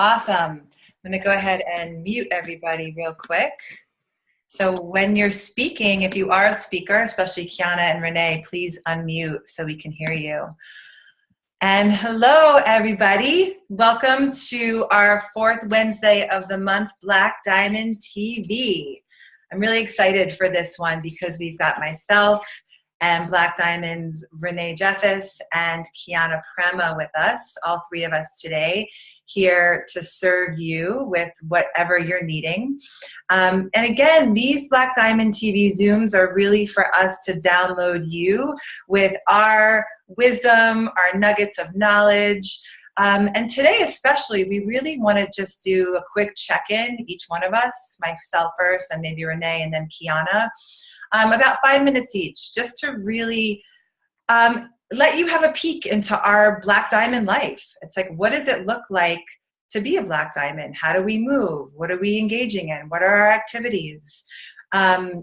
Awesome. I'm going to go ahead and mute everybody real quick. So when you're speaking, if you are a speaker, especially Kiana and Renee, please unmute so we can hear you. And hello, everybody. Welcome to our fourth Wednesday of the month, Black Diamond TV. I'm really excited for this one because we've got myself and Black Diamond's Renee Jeffus and Kiana Prema with us, all three of us today, here to serve you with whatever you're needing. And again, these Black Diamond TV Zooms are really for us to download you with our wisdom, our nuggets of knowledge. And today especially, we really want to just do a quick check-in, each one of us, myself first, and maybe Renee, and then Kiana, about 5 minutes each, just to really let you have a peek into our Black Diamond life. It's like, what does it look like to be a Black Diamond? How do we move? What are we engaging in? What are our activities?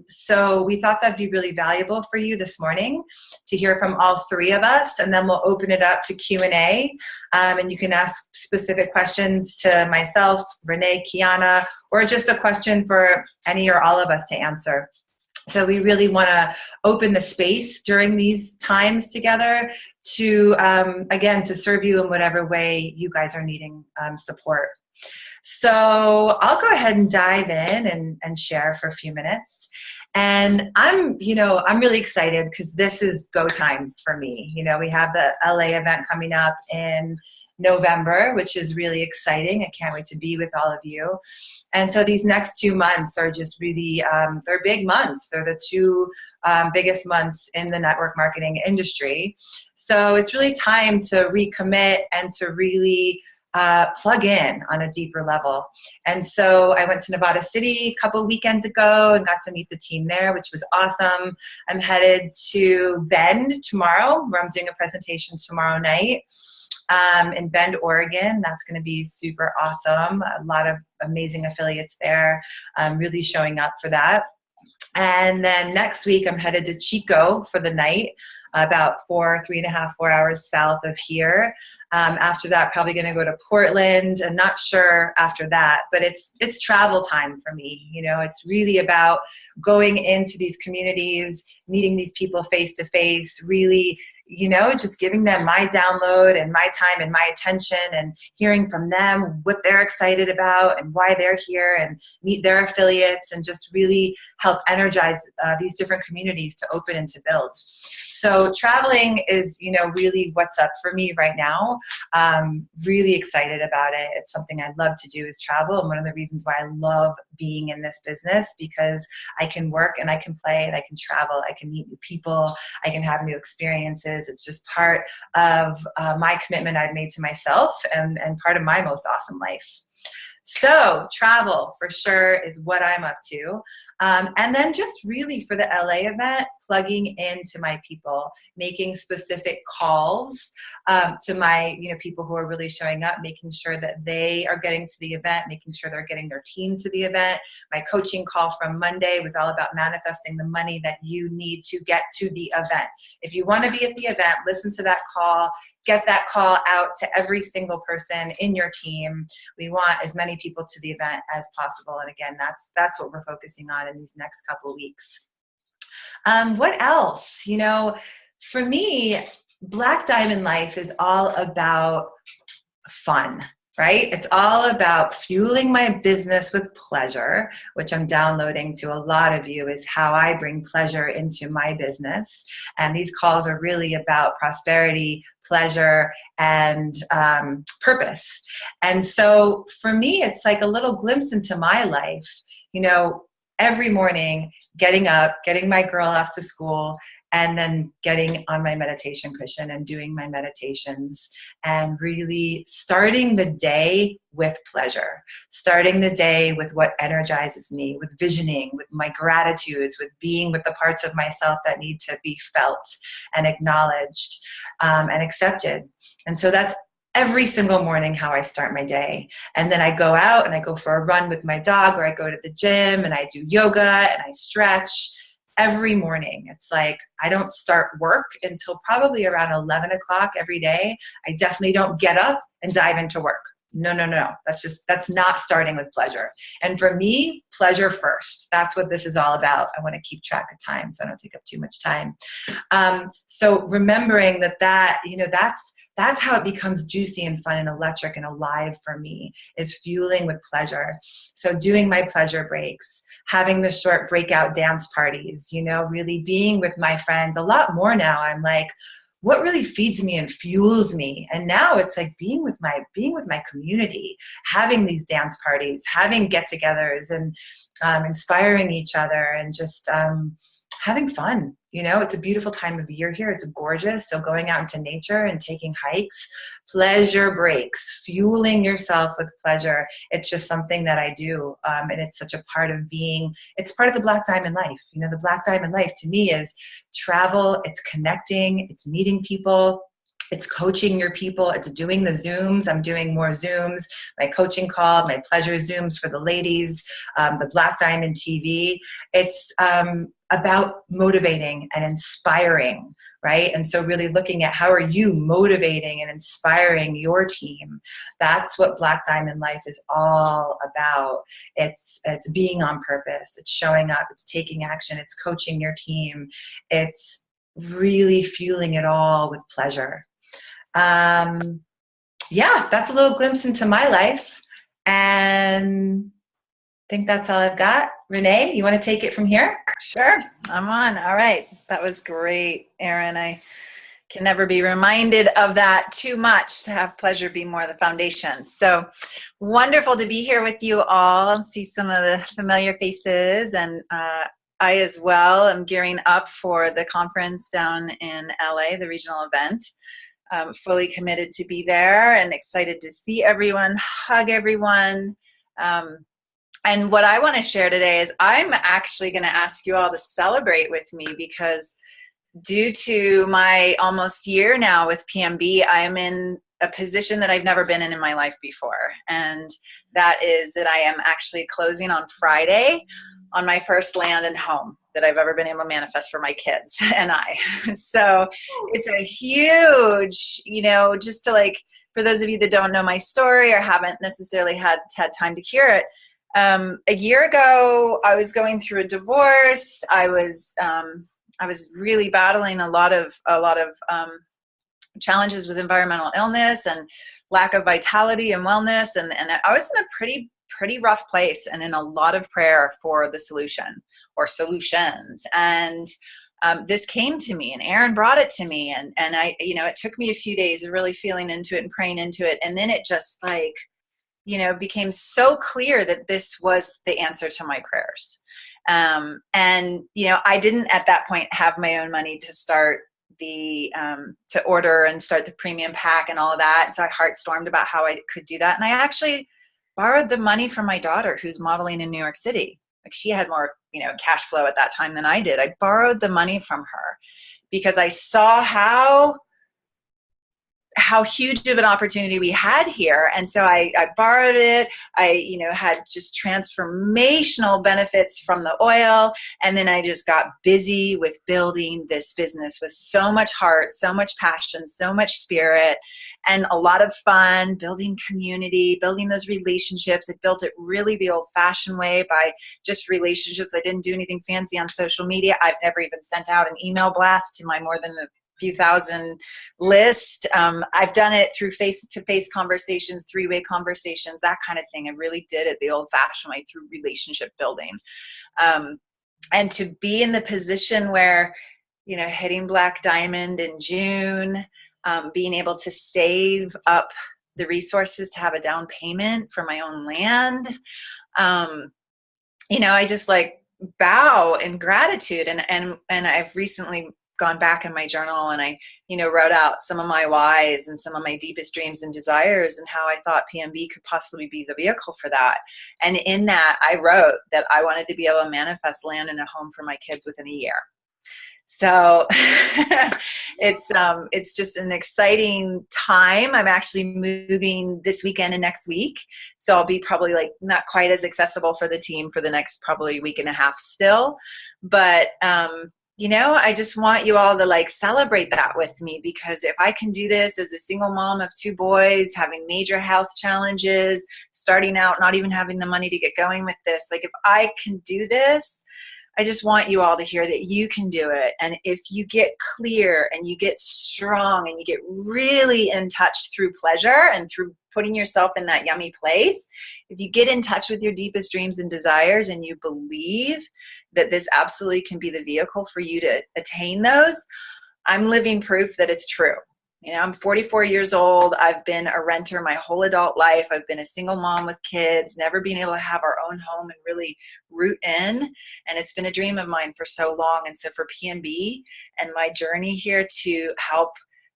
So we thought that'd be really valuable for you this morning to hear from all three of us, and then we'll open it up to Q&A, and you can ask specific questions to myself, Renee, Kiana, or just a question for any or all of us to answer. So we really want to open the space during these times together to, again, to serve you in whatever way you guys are needing support. So I'll go ahead and dive in and share for a few minutes. And I'm really excited because this is go time for me. We have the LA event coming up in November, which is really exciting. I can't wait to be with all of you. And so these next 2 months are just really, they're big months. They're the two biggest months in the network marketing industry. So it's really time to recommit and to really plug in on a deeper level. And so I went to Nevada City a couple of weekends ago and got to meet the team there, which was awesome. I'm headed to Bend tomorrow, where I'm doing a presentation tomorrow night. In Bend, Oregon. That's going to be super awesome. A lot of amazing affiliates there, really showing up for that. And then next week, I'm headed to Chico for the night, about 3.5, 4 hours south of here. After that, probably going to go to Portland. I'm not sure after that, but it's travel time for me. It's really about going into these communities, meeting these people face to face, really just giving them my download and my time and my attention and hearing from them what they're excited about and why they're here, and meet their affiliates and just really help energize these different communities to open and to build. So traveling is, really what's up for me right now. Really excited about it. It's something I love to do, is travel. And one of the reasons why I love being in this business, because I can work and I can play and I can travel. I can meet new people. I can have new experiences. It's just part of my commitment I've made to myself and part of my most awesome life. So travel for sure is what I'm up to. And then just really for the LA event, plugging into my people, making specific calls to my people who are really showing up, making sure that they are getting to the event, making sure they're getting their team to the event. My coaching call from Monday was all about manifesting the money that you need to get to the event. If you want to be at the event, listen to that call, get that call out to every single person in your team. We want as many people to the event as possible. And again, that's what we're focusing on in these next couple of weeks. What else? For me, Black Diamond life is all about fun, right? It's all about fueling my business with pleasure, which I'm downloading to a lot of you, is how I bring pleasure into my business. And these calls are really about prosperity, pleasure, and purpose. And so for me, it's like a little glimpse into my life, every morning, getting up, getting my girl off to school, and then getting on my meditation cushion and doing my meditations and really starting the day with pleasure, starting the day with what energizes me, with visioning, with my gratitudes, with being with the parts of myself that need to be felt and acknowledged and accepted. And so that's every single morning how I start my day. And then I go out and I go for a run with my dog, or I go to the gym and I do yoga and I stretch every morning. It's like I don't start work until probably around 11 o'clock every day. I definitely don't get up and dive into work. No, no, no. That's not starting with pleasure. And for me, pleasure first. That's what this is all about. I want to keep track of time so I don't take up too much time. So remembering that's how it becomes juicy and fun and electric and alive for me, is fueling with pleasure. So doing my pleasure breaks, having the short breakout dance parties, really being with my friends a lot more now. I'm like, what really feeds me and fuels me? And now it's like being with my community, having these dance parties, having get-togethers, and inspiring each other, and just having fun. It's a beautiful time of year here. It's gorgeous. So going out into nature and taking hikes, pleasure breaks, fueling yourself with pleasure. It's just something that I do. And it's such a part of it's part of the Black Diamond life. The Black Diamond life to me is travel, it's connecting, it's meeting people, it's coaching your people, it's doing the Zooms. I'm doing more Zooms, my coaching call, my pleasure Zooms for the ladies, the Black Diamond TV. It's about motivating and inspiring, right? And so really looking at how are you motivating and inspiring your team. That's what Black Diamond Life is all about. It's being on purpose. It's showing up. It's taking action. It's coaching your team. It's really fueling it all with pleasure. That's a little glimpse into my life, and I think that's all I've got. Renee, you want to take it from here? Sure, I'm on. All right. That was great, Erin. I can never be reminded of that too much, to have pleasure be more the foundation. So wonderful to be here with you all and see some of the familiar faces. And I as well am gearing up for the conference down in LA, the regional event. Fully committed to be there and excited to see everyone, hug everyone. And what I want to share today is I'm actually going to ask you all to celebrate with me, because due to my almost year now with PMB, I'm in a position that I've never been in my life before. And that is that I am actually closing on Friday on my first land and home that I've ever been able to manifest for my kids and I. So it's a huge, just to for those of you that don't know my story or haven't necessarily had time to hear it, a year ago, I was going through a divorce. I was really battling a lot of challenges with environmental illness and lack of vitality and wellness, and I was in a pretty rough place and in a lot of prayer for the solution or solutions. And this came to me, and Erin brought it to me, and I, it took me a few days of really feeling into it and praying into it, and then it just became so clear that this was the answer to my prayers. And, I didn't at that point have my own money to start to order and start the premium pack and all of that. So I heartstormed about how I could do that. And I actually borrowed the money from my daughter, who's modeling in New York City. She had more, cash flow at that time than I did. I borrowed the money from her because I saw how huge of an opportunity we had here. And so I borrowed it. I, had just transformational benefits from the oil. And then I just got busy with building this business with so much heart, so much passion, so much spirit, and a lot of fun, building community, building those relationships. I built it really the old fashioned way by just relationships. I didn't do anything fancy on social media. I've never even sent out an email blast to my more than a few thousand list. I've done it through face-to-face conversations, three-way conversations, that kind of thing. I really did it the old-fashioned way through relationship building. And to be in the position where, hitting Black Diamond in June, being able to save up the resources to have a down payment for my own land, I just bow in gratitude. And I've recently gone back in my journal and I, wrote out some of my whys and some of my deepest dreams and desires and how I thought PMB could possibly be the vehicle for that. And in that, I wrote that I wanted to be able to manifest land and a home for my kids within a year. So it's just an exciting time. I'm actually moving this weekend and next week. So I'll be probably not quite as accessible for the team for the next probably week and a half still. But I just want you all to like celebrate that with me, because if I can do this as a single mom of 2 boys, having major health challenges, starting out, not even having the money to get going with this, like if I can do this, I just want you all to hear that you can do it. And if you get clear and you get strong and you get really in touch through pleasure and through putting yourself in that yummy place, if you get in touch with your deepest dreams and desires and you believe that this absolutely can be the vehicle for you to attain those, I'm living proof that it's true. I'm 44 years old. I've been a renter my whole adult life. I've been a single mom with kids, never being able to have our own home and really root in. And it's been a dream of mine for so long. And so for PMB and my journey here to help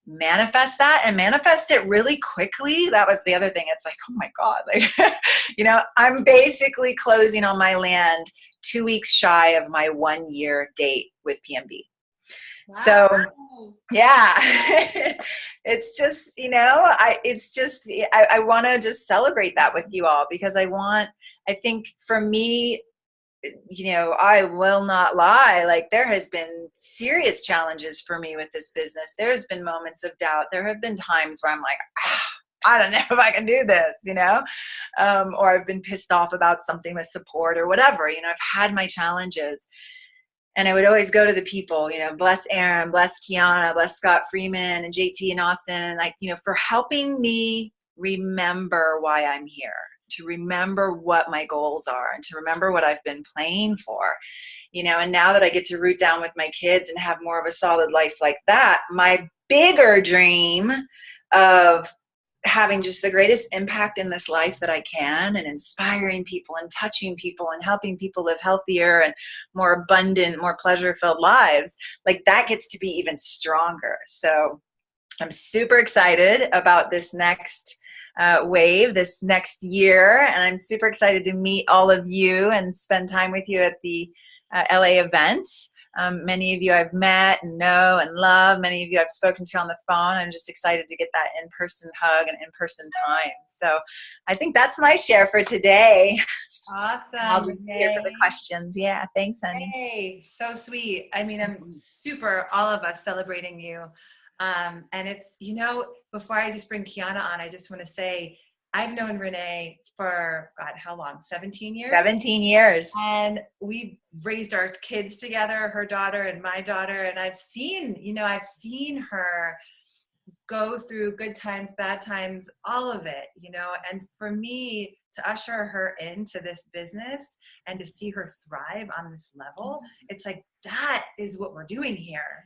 manifest that and manifest it really quickly, that was the other thing. It's like, oh my God, like, I'm basically closing on my land 2 weeks shy of my 1-year date with PMB. Wow. So yeah, it's just, I want to just celebrate that with you all, because I think for me, I will not lie. Like, there has been serious challenges for me with this business. There's been moments of doubt. There have been times where I'm like, I don't know if I can do this, or I've been pissed off about something with support or whatever. I've had my challenges. And I would always go to the people, bless Erin, bless Kiana, bless Scott Freeman and JT and Austin, and like, for helping me remember why I'm here, to remember what my goals are, and to remember what I've been playing for, and now that I get to root down with my kids and have more of a solid life like that, my bigger dream of having just the greatest impact in this life that I can, and inspiring people and touching people and helping people live healthier and more abundant, more pleasure-filled lives, like that gets to be even stronger. So I'm super excited about this next wave, this next year, and I'm super excited to meet all of you and spend time with you at the LA event. Many of you I've met and know and love. Many of you I've spoken to on the phone. I'm just excited to get that in-person hug and in-person time. So I think that's my share for today. Awesome. I'll just be here for the questions. Yeah, thanks, honey. Hey, so sweet. I mean, I'm super, all of us celebrating you. And it's, before I just bring Kiana on, I just want to say, I've known Renee for, God, how long? 17 years? 17 years. And we raised our kids together, her daughter and my daughter. And I've seen her go through good times, bad times, all of it, and for me to usher her into this business and to see her thrive on this level, it's like, that is what we're doing here.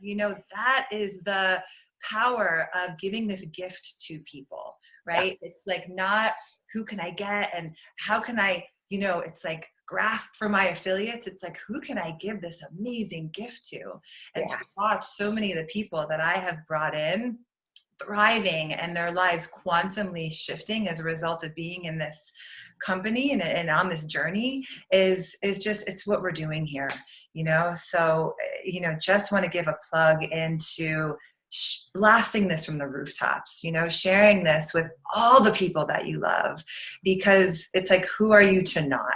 That is the power of giving this gift to people, right? Yeah. It's like, not who can I get and how can I, it's like grasp for my affiliates. It's like, who can I give this amazing gift to? And to watch so many of the people that I have brought in thriving and their lives quantumly shifting as a result of being in this company and on this journey is just, it's what we're doing here, so, just want to give a plug into blasting this from the rooftops, sharing this with all the people that you love, because it's like, who are you to not,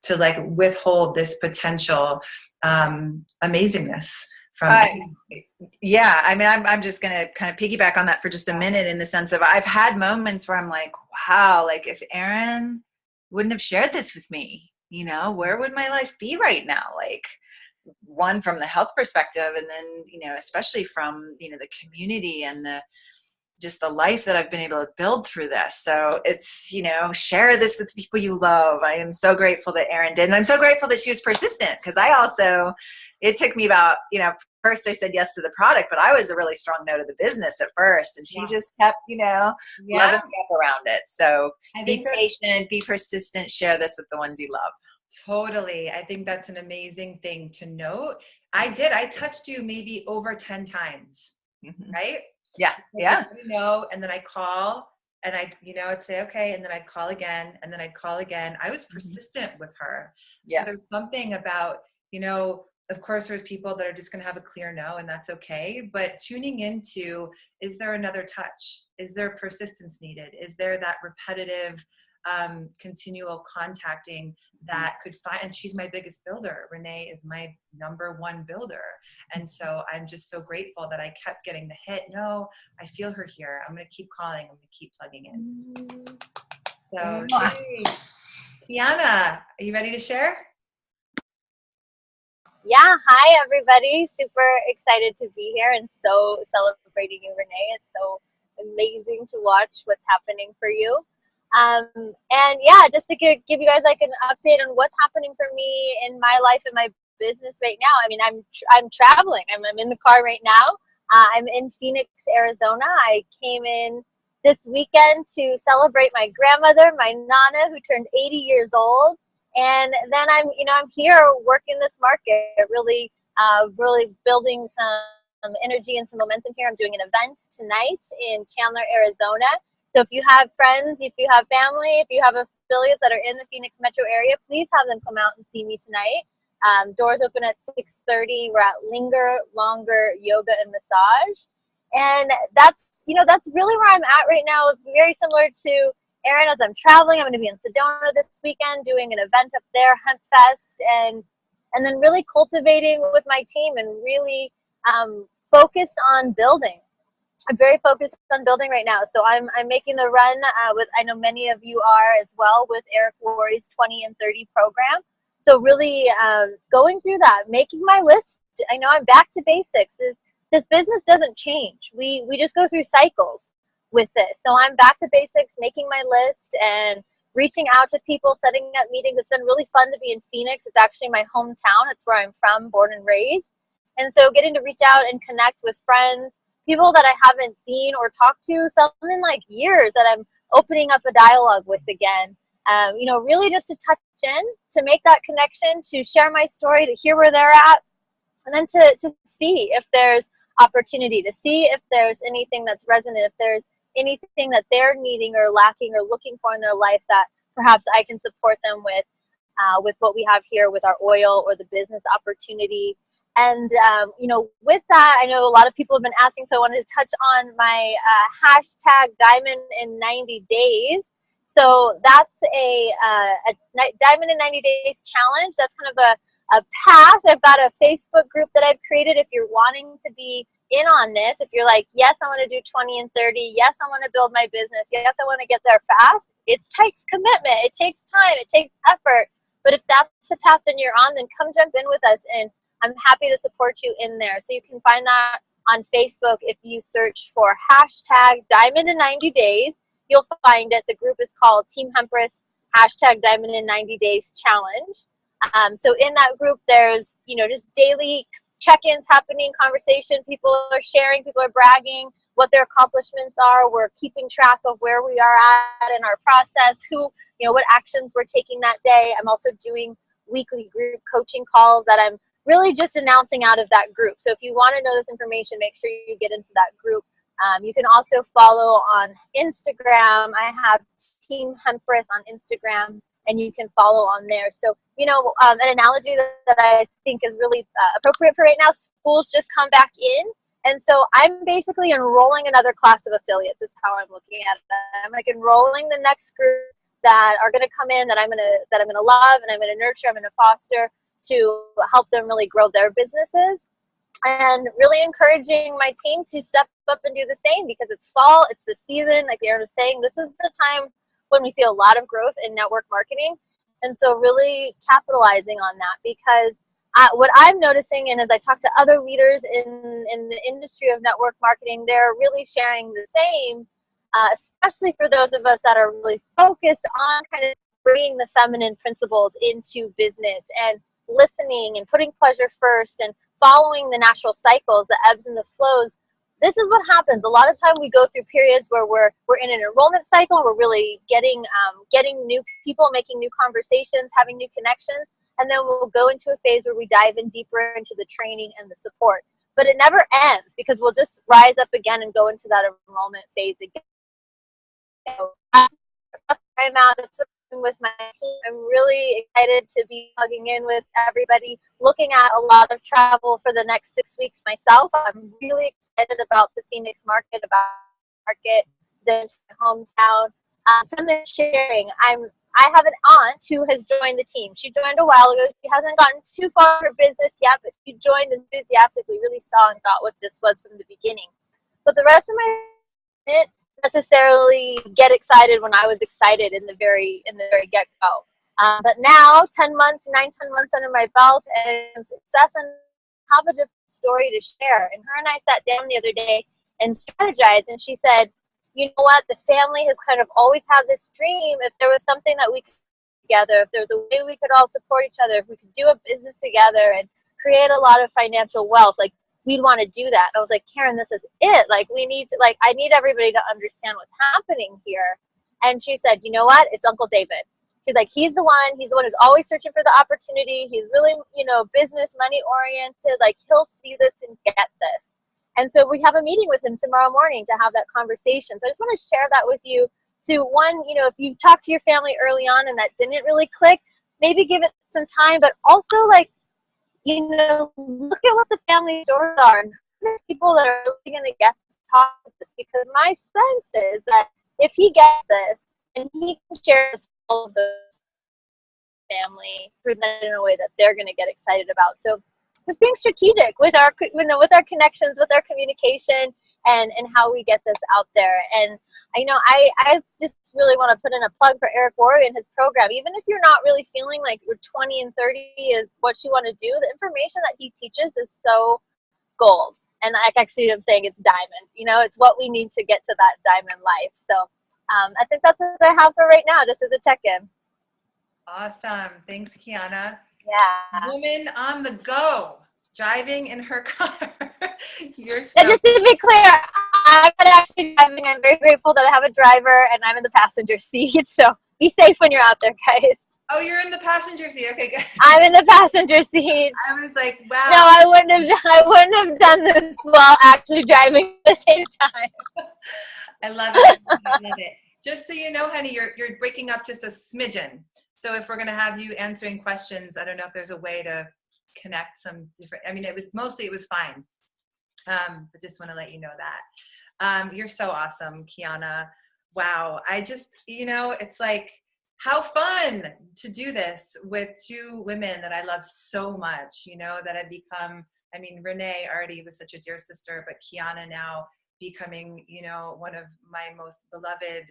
to like withhold this potential amazingness from yeah, I mean, I'm just going to kind of piggyback on that for just a minute, in the sense of, I've had moments where I'm like, wow, like if Erin wouldn't have shared this with me, where would my life be right now? Like, one, from the health perspective, and then, especially from, the community and just the life that I've been able to build through this. So it's, share this with people you love. I am so grateful that Erin did. And I'm so grateful that she was persistent, because it took me about, first I said yes to the product, but I was a really strong no to the business at first. And she just kept, loving me up around it. So be patient, be persistent, share this with the ones you love. Totally. I think that's an amazing thing to note. I touched you maybe over 10 times, right? Yeah. Yeah. And then I call and I'd say, okay. And then I'd call again. And then I'd call again. I was persistent with her. So there's something about, of course there's people that are just going to have a clear no, and that's okay. But tuning into, is there another touch? Is there persistence needed? Is there that repetitive continual contacting that could find, and she's my biggest builder. Renee is my #1 builder. And so I'm just so grateful that I kept getting the hit. No, I feel her here. I'm going to keep calling. I'm going to keep plugging in. So, Kiana, are you ready to share? Yeah, hi everybody. Super excited to be here and so celebrating you, Renee. It's so amazing to watch what's happening for you. And yeah, just to give you guys like an update on what's happening for me in my life and my business right now. I mean, I'm traveling. I'm in the car right now. I'm in Phoenix, Arizona. I came in this weekend to celebrate my grandmother, my Nana, who turned 80 years old. And then I'm here working this market, really building some energy and some momentum here. I'm doing an event tonight in Chandler, Arizona. So if you have friends, if you have family, if you have affiliates that are in the Phoenix metro area, please have them come out and see me tonight. Doors open at 6:30. We're at Linger Longer Yoga and Massage. And that's really where I'm at right now. It's very similar to Erin. As I'm traveling, I'm going to be in Sedona this weekend doing an event up there, Hemp Fest, and then really cultivating with my team and really focused on building. I'm very focused on building right now. So I'm making the run with, I know many of you are as well, with Eric Worre's 20 and 30 program. So really going through that, making my list. I know I'm back to basics. This business doesn't change. We just go through cycles with this. So I'm back to basics, making my list and reaching out to people, setting up meetings. It's been really fun to be in Phoenix. It's actually my hometown. It's where I'm from, born and raised. And so getting to reach out and connect with friends, people that I haven't seen or talked to, some in like years that I'm opening up a dialogue with again. Really just to touch in, to make that connection, to share my story, to hear where they're at, and then to see if there's opportunity, to see if there's anything that's resonant, if there's anything that they're needing or lacking or looking for in their life that perhaps I can support them with what we have here with our oil or the business opportunity. And, with that, I know a lot of people have been asking, so I wanted to touch on my hashtag Diamond in 90 Days. So that's a Diamond in 90 Days challenge. That's kind of a path. I've got a Facebook group that I've created if you're wanting to be in on this. If you're like, yes, I want to do 20 and 30. Yes, I want to build my business. Yes, I want to get there fast. It takes commitment. It takes time. It takes effort. But if that's the path that you're on, then come jump in with us. And I'm happy to support you in there. So you can find that on Facebook. If you search for hashtag Diamond in 90 Days, you'll find it. The group is called Team Hempress hashtag Diamond in 90 Days Challenge. So in that group, there's, just daily check-ins happening, conversation. People are sharing, people are bragging what their accomplishments are. We're keeping track of where we are at in our process, what actions we're taking that day. I'm also doing weekly group coaching calls that I'm really just announcing out of that group. So if you want to know this information, make sure you get into that group. You can also follow on Instagram. I have Team Hempress on Instagram, and you can follow on there. So, an analogy that I think is really appropriate for right now, school's just come back in. And so I'm basically enrolling another class of affiliates is how I'm looking at it. I'm like enrolling the next group that are going to come in that I'm going to love and I'm going to nurture, I'm going to foster to help them really grow their businesses. And really encouraging my team to step up and do the same because it's fall, it's the season. Like Erin was saying, this is the time when we see a lot of growth in network marketing. And so really capitalizing on that because what I'm noticing, and as I talk to other leaders in the industry of network marketing, they're really sharing the same, especially for those of us that are really focused on kind of bringing the feminine principles into business and listening and putting pleasure first and following the natural cycles, the ebbs and the flows. This is what happens. A lot of time we go through periods where we're in an enrollment cycle. We're really getting new people, making new conversations, having new connections. And then we'll go into a phase where we dive in deeper into the training and the support. But it never ends because we'll just rise up again and go into that enrollment phase again. I'm out. That's what I'm doing with my team. I'm really excited to be plugging in with everybody, looking at a lot of travel for the next 6 weeks myself. I'm really excited about the Phoenix market, then my hometown. Something sharing. I have an aunt who has joined the team. She joined a while ago. She hasn't gotten too far in her business yet, but she joined enthusiastically, really saw and got what this was from the beginning. But the rest of my didn't necessarily get excited when I was excited in the very get go. But now, 10 months under my belt, and success, and have a different story to share. And her and I sat down the other day and strategized, and she said, you know what, the family has kind of always had this dream. If there was something that we could do together, if there was a way we could all support each other, if we could do a business together and create a lot of financial wealth, like, we'd want to do that. And I was like, Karen, this is it. Like, we need to, like, I need everybody to understand what's happening here. And she said, you know what? It's Uncle David. She's like, he's the one who's always searching for the opportunity. He's really, business, money oriented. Like, he'll see this and get this. And so we have a meeting with him tomorrow morning to have that conversation. So I just want to share that with you. To one, if you've talked to your family early on and that didn't really click, maybe give it some time, but also, like, look at what the family stories are and people that are really going to get to talk with this, because my sense is that if he gets this and he can share all of those family presented in a way that they're going to get excited about. So just being strategic with our connections, with our communication, and how we get this out there. And I just really want to put in a plug for Eric Worre and his program. Even if you're not really feeling like you're 20 and 30 is what you want to do, the information that he teaches is so gold. And actually, I'm saying it's diamond. It's what we need to get to that diamond life. So I think that's what I have for right now, just as a check-in. Awesome. Thanks, Kiana. Yeah. Woman on the go, driving in her car. Just to be clear, I'm not actually driving. I'm very grateful that I have a driver and I'm in the passenger seat. So be safe when you're out there, guys. Oh, you're in the passenger seat. Okay, good. I'm in the passenger seat. I was like, wow. No, I wouldn't have done this while actually driving at the same time. I love it. I love it. Just so you know, honey, you're breaking up just a smidgen. So if we're going to have you answering questions, I don't know if there's a way to connect some different, it was fine. But just want to let you know that. You're so awesome, Kiana. Wow. I just, it's like, how fun to do this with two women that I love so much, that have become, Renee already was such a dear sister, but Kiana now becoming, one of my most beloved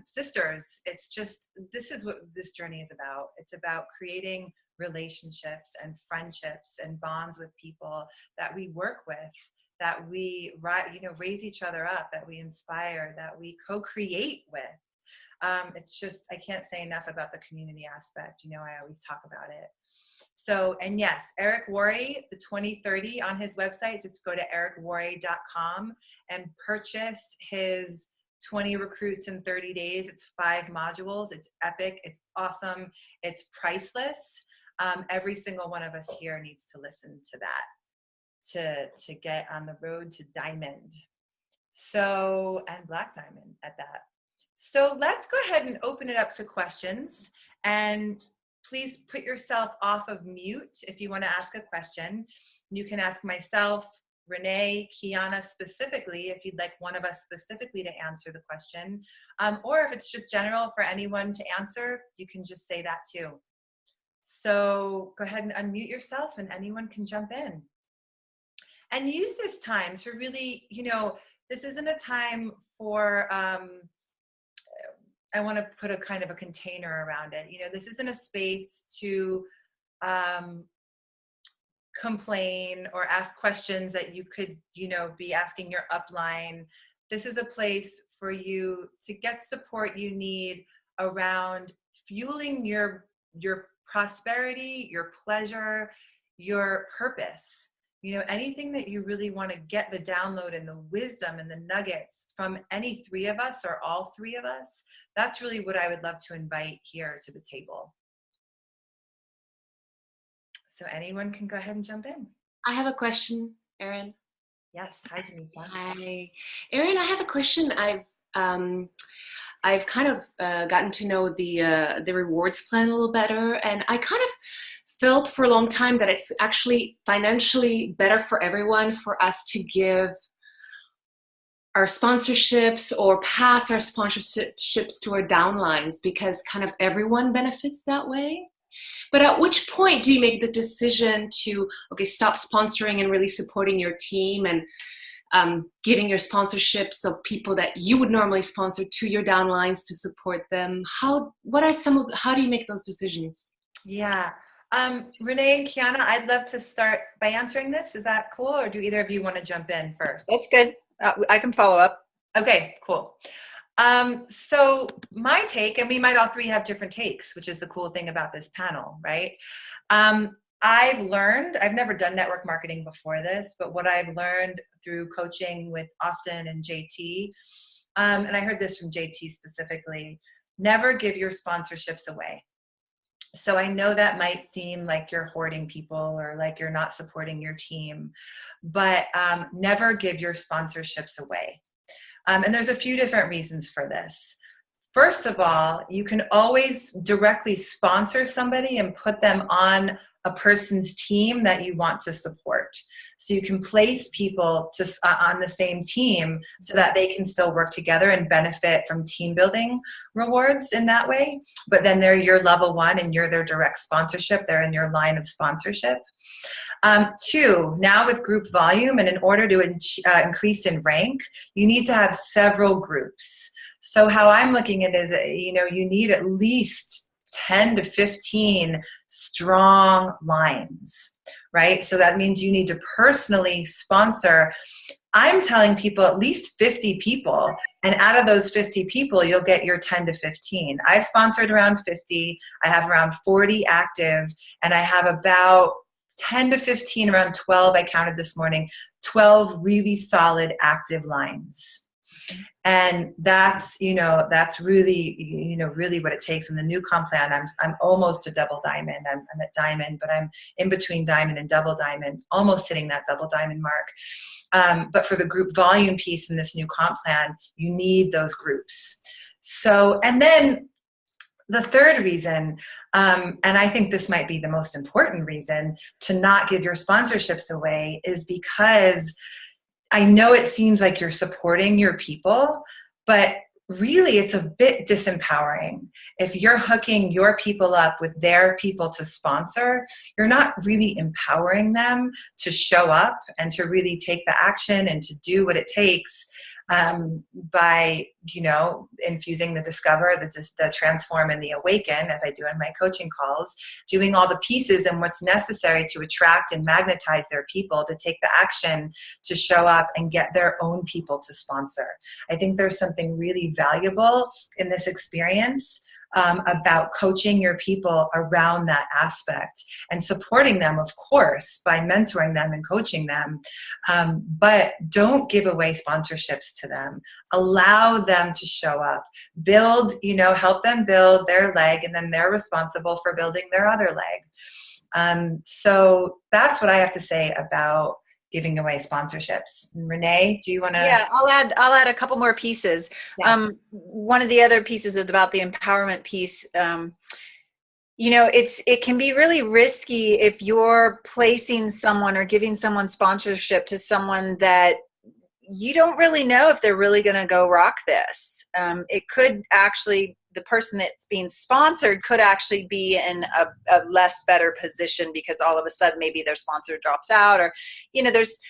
sisters. It's just, this is what this journey is about. It's about creating relationships and friendships and bonds with people that we work with, that we raise each other up, that we inspire, that we co-create with. It's just, I can't say enough about the community aspect. I always talk about it. So, and yes, Eric Worre, the 2030 on his website, just go to ericworre.com and purchase his 20 recruits in 30 days. It's 5 modules. It's epic. It's awesome. It's priceless. Every single one of us here needs to listen to that to get on the road to diamond. So, and black diamond at that. So let's go ahead and open it up to questions, and please put yourself off of mute if you want to ask a question. You can ask myself, Renee, Kiana specifically, if you'd like one of us specifically to answer the question, or if it's just general for anyone to answer, you can just say that too. So go ahead and unmute yourself and anyone can jump in. And use this time to really, this isn't a time for, I want to put a kind of a container around it. This isn't a space to complain or ask questions that you could, be asking your upline. This is a place for you to get support you need around fueling your prosperity, your pleasure, your purpose. Anything that you really want to get the download and the wisdom and the nuggets from any 3 of us or all 3 of us, that's really what I would love to invite here to the table. So anyone can go ahead and jump in. I have a question, Erin. Yes. Hi, Denise. Hi. Erin, I have a question. I've kind of gotten to know the rewards plan a little better, and I kind of felt for a long time that it's actually financially better for everyone for us to give our sponsorships or pass our sponsorships to our downlines, because kind of everyone benefits that way. But at which point do you make the decision to, okay, stop sponsoring and really supporting your team and giving your sponsorships of people that you would normally sponsor to your downlines to support them? How do you make those decisions? Yeah. Renee and Kiana, I'd love to start by answering this. Is that cool? Or do either of you want to jump in first? That's good. I can follow up. Okay, cool. So my take, and we might all three have different takes, which is the cool thing about this panel, right? I've never done network marketing before this, but what I've learned through coaching with Austin and JT, and I heard this from JT specifically, never give your sponsorships away. So I know that might seem like you're hoarding people or like you're not supporting your team, but never give your sponsorships away. And there's a few different reasons for this. First of all, you can always directly sponsor somebody and put them on a person's team that you want to support. So you can place people on the same team so that they can still work together and benefit from team building rewards in that way. But then they're your level one and you're their direct sponsorship. They're in your line of sponsorship. Two, now with group volume, and in order to increase in rank, you need to have several groups. So how I'm looking at it is, you need at least 10 to 15 strong lines, right? So that means you need to personally sponsor. I'm telling people at least 50 people, and out of those 50 people, you'll get your 10 to 15. I've sponsored around 50. I have around 40 active, and I have about 10 to 15, around 12, I counted this morning, 12 really solid active lines. And that's really, really what it takes in the new comp plan. I'm almost a double diamond. I'm at diamond, but I'm in between diamond and double diamond, almost hitting that double diamond mark. But for the group volume piece in this new comp plan, you need those groups. So, and then the third reason, and I think this might be the most important reason to not give your sponsorships away, is because I know it seems like you're supporting your people, but really it's a bit disempowering. If you're hooking your people up with their people to sponsor, you're not really empowering them to show up and to really take the action and to do what it takes by, infusing the discover, the transform, and the awaken, as I do in my coaching calls, doing all the pieces and what's necessary to attract and magnetize their people to take the action to show up and get their own people to sponsor. I think there's something really valuable in this experience about coaching your people around that aspect and supporting them, of course, by mentoring them and coaching them. But don't give away sponsorships to them. Allow them to show up, build, help them build their leg, and then they're responsible for building their other leg. So that's what I have to say about giving away sponsorships. Renee, do you want to? Yeah, I'll add a couple more pieces. Yeah. One of the other pieces about the empowerment piece, it can be really risky if you're placing someone or giving someone sponsorship to someone that you don't really know if they're really going to go rock this. It could actually, the person that's being sponsored could actually be in a less better position because all of a sudden maybe their sponsor drops out, or,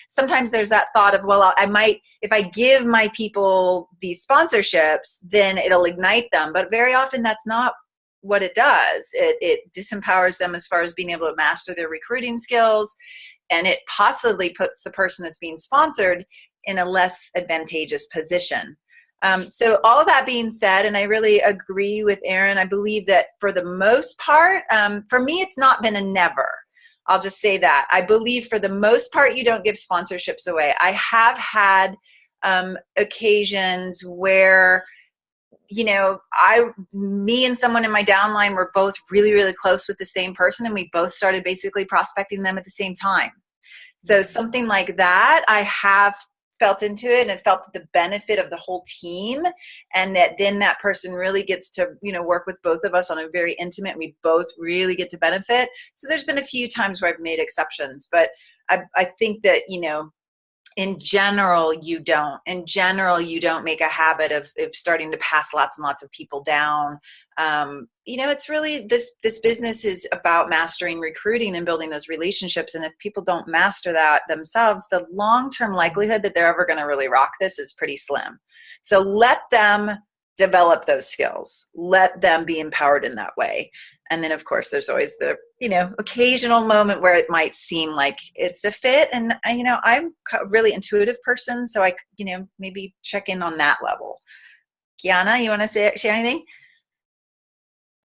sometimes there's that thought of, well, I might, if I give my people these sponsorships, then it'll ignite them. But very often that's not what it does. It disempowers them as far as being able to master their recruiting skills, and it possibly puts the person that's being sponsored in a less advantageous position. So all of that being said, and I really agree with Erin, I believe that for the most part, for me, it's not been a never. I'll just say that. I believe for the most part, you don't give sponsorships away. I have had occasions where, me and someone in my downline were both really, really close with the same person, and we both started basically prospecting them at the same time. So something like that, I have felt into it and felt the benefit of the whole team, and that then that person really gets to, work with both of us on a very intimate, we both really get to benefit. So there's been a few times where I've made exceptions, but I think that, in general, you don't. In general, you don't make a habit of starting to pass lots and lots of people down. It's really this business is about mastering recruiting and building those relationships. And if people don't master that themselves, the long-term likelihood that they're ever going to really rock this is pretty slim. So let them develop those skills. Let them be empowered in that way. And then, of course, there's always the, occasional moment where it might seem like it's a fit. And, I'm a really intuitive person, so I, maybe check in on that level. Kiana, you want to share anything?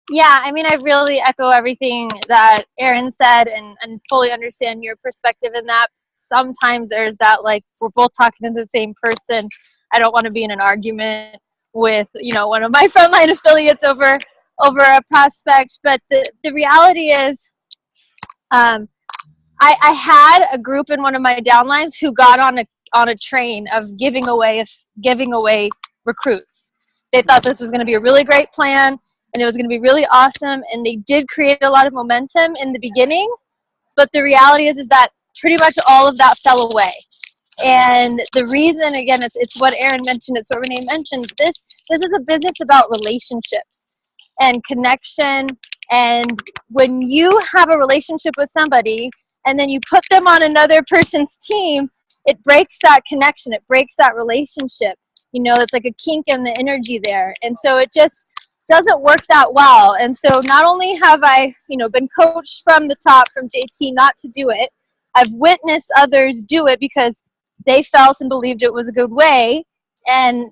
Yeah, I mean, I really echo everything that Erin said and fully understand your perspective in that. Sometimes there's that, like, we're both talking to the same person. I don't want to be in an argument with, one of my frontline affiliates over a prospect. But the reality is, I had a group in one of my downlines who got on a train of giving away recruits. They thought this was going to be a really great plan and it was going to be really awesome, and they did create a lot of momentum in the beginning, but the reality is that pretty much all of that fell away. And the reason, again, it's what Erin mentioned, it's what Renee mentioned, this is a business about relationships and connection. And when you have a relationship with somebody and then you put them on another person's team, it breaks that connection, it breaks that relationship. It's like a kink in the energy there. And so it just doesn't work that well. And so not only have I, been coached from the top, from JT, not to do it, I've witnessed others do it because they felt and believed it was a good way. And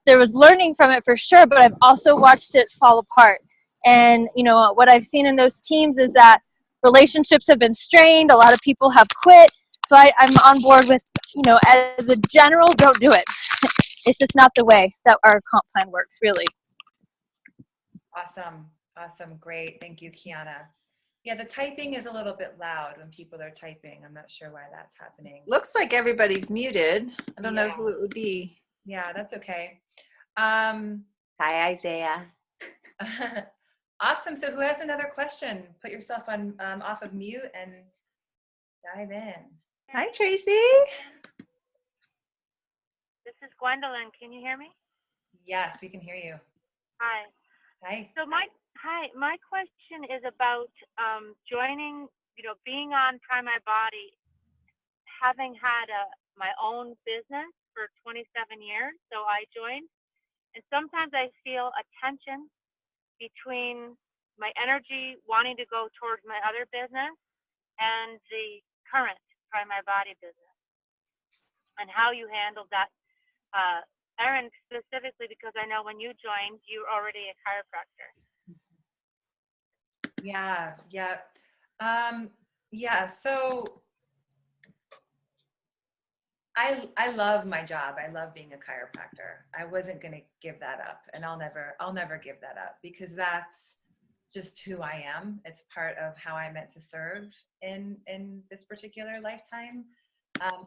there was learning from it for sure, but I've also watched it fall apart. And, what I've seen in those teams is that relationships have been strained. A lot of people have quit. So I'm on board with, as a general, don't do it. It's just not the way that our comp plan works, really. Awesome. Great. Thank you, Kiana. Yeah, the typing is a little bit loud when people are typing. I'm not sure why that's happening. Looks like everybody's muted. I don't know who it would be. Yeah, that's okay. Hi, Isaiah. Awesome. So who has another question? Put yourself on off of mute and dive in. Hi, Tracy. This is Gwendolyn. Can you hear me? Yes, we can hear you. Hi. So my question is about joining, being on Prime My Body, having had my own business for 27 years. So I joined, and sometimes I feel a tension between my energy wanting to go towards my other business and the current Prime My Body business, and how you handled that. Erin, specifically, because I know when you joined, you were already a chiropractor. Yeah. So I love my job. I love being a chiropractor. I wasn't going to give that up, and I'll never give that up, because that's just who I am. It's part of how I meant to serve in this particular lifetime.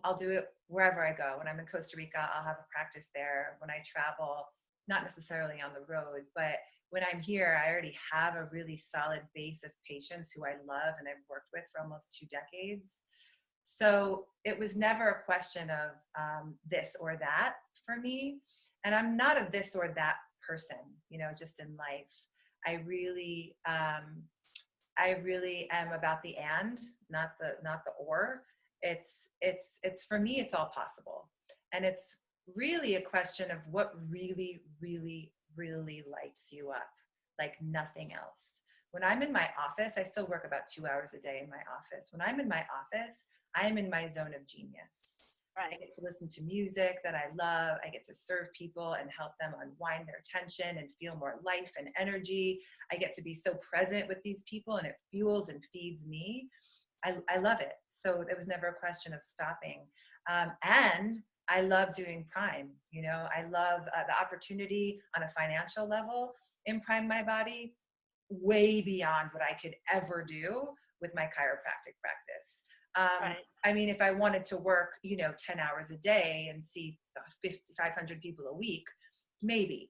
I'll do it wherever I go. When I'm in Costa Rica, I'll have a practice there. When I travel, not necessarily on the road, but when I'm here, I already have a really solid base of patients who I love and I've worked with for almost 2 decades. So it was never a question of this or that for me. And I'm not a this or that person, just in life. I really am about the and, not the or. It's for me, it's all possible. And it's really a question of what really, really, really lights you up, like nothing else. When I'm in my office, I still work about 2 hours a day in my office. When I'm in my office, I am in my zone of genius. Right. I get to listen to music that I love. I get to serve people and help them unwind their tension and feel more life and energy. I get to be so present with these people, and it fuels and feeds me. I love it. So it was never a question of stopping. And I love doing Prime. I love the opportunity on a financial level in Prime My Body, way beyond what I could ever do with my chiropractic practice. Right. I mean, if I wanted to work, 10 hours a day and see 500 people a week, maybe,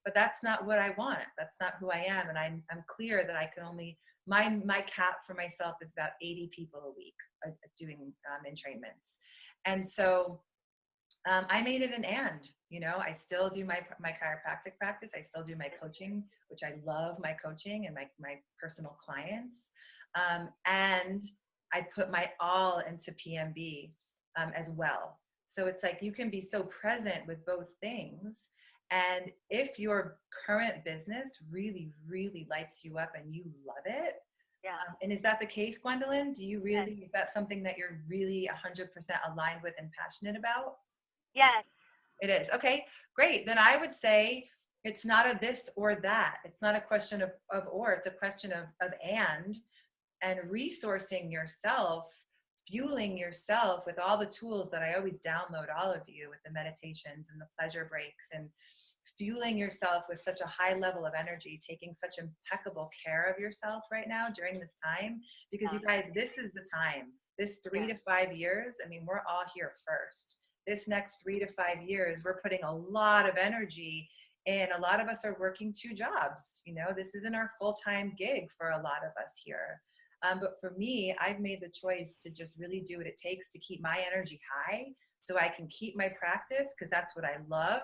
but that's not what I want. That's not who I am. And I'm clear that I can only, my cap for myself is about 80 people a week doing entrainments. And so I made it an and, I still do my chiropractic practice. I still do my coaching, which I love my coaching and my personal clients. And I put my all into PMB as well. So it's like you can be so present with both things. And if your current business really, really lights you up and you love it, Yeah. And is that the case, Gwendolyn? Do you really, is that something that you're really 100% aligned with and passionate about? Yes. It is. Okay, great. Then I would say it's not a this or that. It's not a question of or, it's a question of and resourcing yourself, fueling yourself with all the tools that I always download all of you with the meditations and the pleasure breaks, and fueling yourself with such a high level of energy, taking such impeccable care of yourself right now during this time, because you guys, this is the time, this 3 to 5 years. I mean, we're all here first. This next 3 to 5 years, we're putting a lot of energy in. A lot of us are working 2 jobs. This isn't our full-time gig for a lot of us here. But for me, I've made the choice to just really do what it takes to keep my energy high so I can keep my practice, because that's what I love.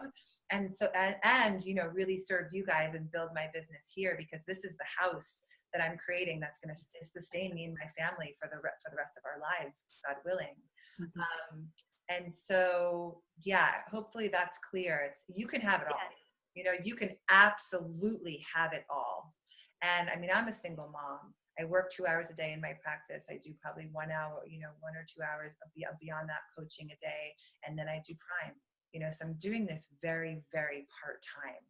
And so, and really serve you guys and build my business here, because this is the house that I'm creating that's going to sustain me and my family for the rest of our lives, God willing. Mm-hmm. And so, hopefully that's clear. You can have it all. You can absolutely have it all. And I mean, I'm a single mom. I work 2 hours a day in my practice. I do probably 1 hour, 1 or 2 hours beyond that coaching a day. And then I do Prime, so I'm doing this very, very part-time.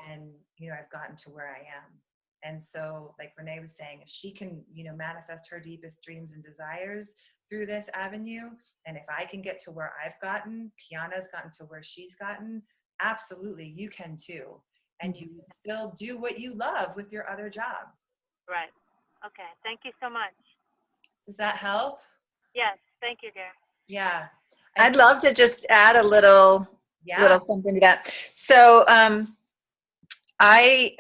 And, I've gotten to where I am. And so like Renee was saying, if she can, manifest her deepest dreams and desires through this avenue, and if I can get to where I've gotten, Kiana's gotten to where she's gotten, absolutely, you can too. And you can still do what you love with your other job. Right. Okay. Thank you so much. Does that help? Yes. Thank you, dear. Yeah. I'd love to just add a little something to that. So I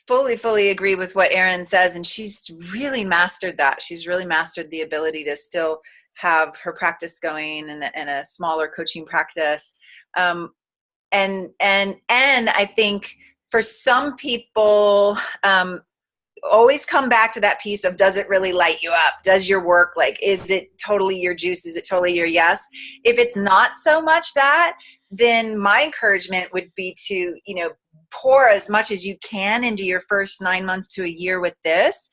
fully agree with what Erin says, and she's really mastered that. She's really mastered the ability to still have her practice going and a smaller coaching practice. And I think for some people, always come back to that piece of, does it really light you up? Does your work, is it totally your juice? Is it totally your yes? If it's not so much that, then my encouragement would be to, pour as much as you can into your first 9 months to a year with this,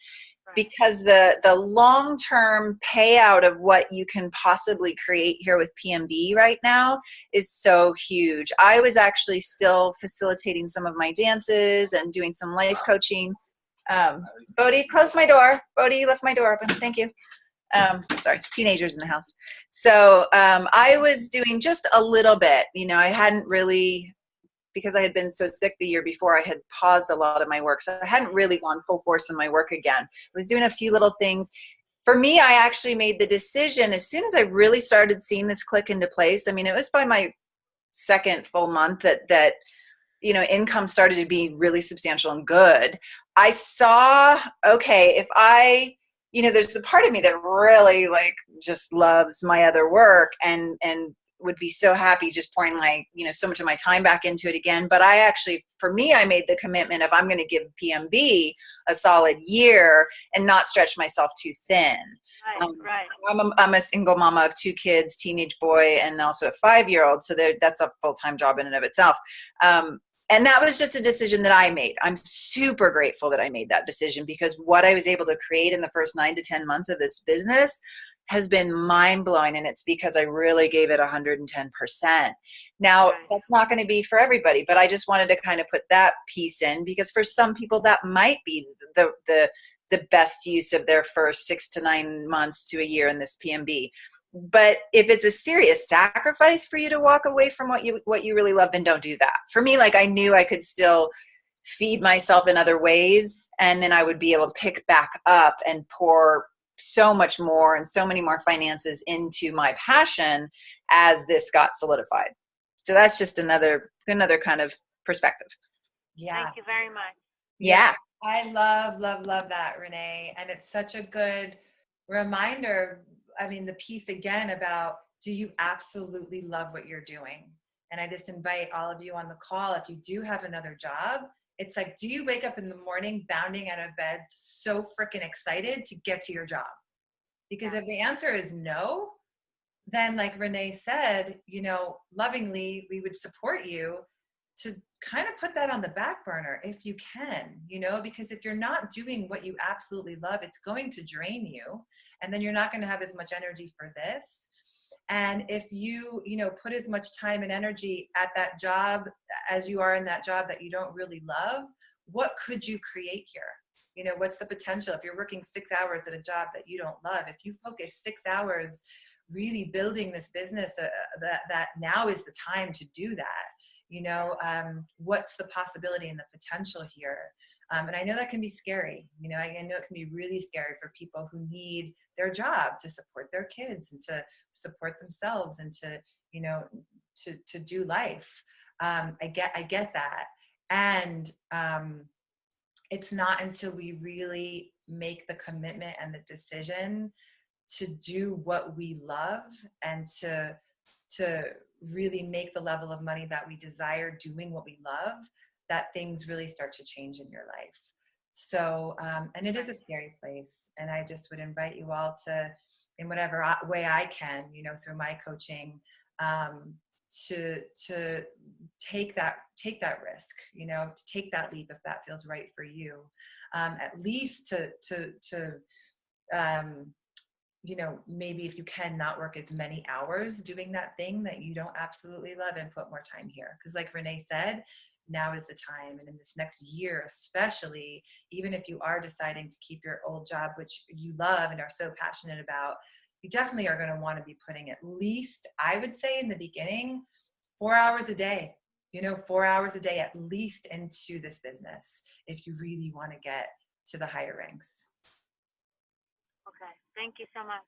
because the long-term payout of what you can possibly create here with PMB right now is so huge. I was actually still facilitating some of my dances and doing some life coaching. Bodhi, close my door. Bodhi, you left my door open. Thank you. Sorry, teenagers in the house. So I was doing just a little bit. I hadn't really, because I had been so sick the year before, I had paused a lot of my work. So I hadn't really gone full force in my work again. I was doing a few little things. For me, I actually made the decision as soon as I really started seeing this click into place. I mean, it was by my second full month that income started to be really substantial and good. I saw, okay, if I, there's the part of me that really just loves my other work and would be so happy just pouring so much of my time back into it again. But I actually, for me, I made the commitment of, I'm going to give PMB a solid year and not stretch myself too thin. Right. I'm a single mama of 2 kids, teenage boy, and also a 5-year-old. So that's a full-time job in and of itself. And that was just a decision that I made. I'm super grateful that I made that decision, because what I was able to create in the first 9 to 10 months of this business has been mind-blowing, and it's because I really gave it 110%. Now, that's not going to be for everybody, but I just wanted to kind of put that piece in, because for some people that might be the best use of their first 6 to 9 months to a year in this PMB. But if it's a serious sacrifice for you to walk away from what you really love, then don't do that. For me, I knew I could still feed myself in other ways, and then I would be able to pick back up and pour so much more and so many more finances into my passion as this got solidified. So that's just another kind of perspective. Yeah. Thank you very much. Yeah. I love that, Renee. And it's such a good reminder I mean, the piece again about, do you absolutely love what you're doing? And I just invite all of you on the call, if you do have another job, it's like, do you wake up in the morning bounding out of bed so freaking excited to get to your job? Because if the answer is no, then like Renee said, you know, lovingly, we would support you to kind of put that on the back burner if you can, you know, because if you're not doing what you absolutely love, it's going to drain you. And then you're not going to have as much energy for this. And if you, you know, put as much time and energy at that job as you are in that job that you don't really love, what could you create here? You know, what's the potential? If you're working 6 hours at a job that you don't love, if you focus 6 hours really building this business, that now is the time to do that. You know, what's the possibility and the potential here? And I know that can be scary. You know, I know it can be really scary for people who need their job to support their kids and to support themselves and to, you know, to do life. I get that. And it's not until we really make the commitment and the decision to do what we love and to really make the level of money that we desire doing what we love, that things really start to change in your life. So, and it is a scary place. And I just would invite you all to, in whatever way I can, you know, through my coaching, to take that risk, you know, to take that leap if that feels right for you, at least to you know, maybe if you can not work as many hours doing that thing that you don't absolutely love and put more time here. Because like Renee said, now is the time. And in this next year, especially, even if you are deciding to keep your old job, which you love and are so passionate about, you definitely are going to want to be putting at least, I would say in the beginning, 4 hours a day, you know, 4 hours a day at least into this business if you really want to get to the higher ranks. Okay, thank you so much.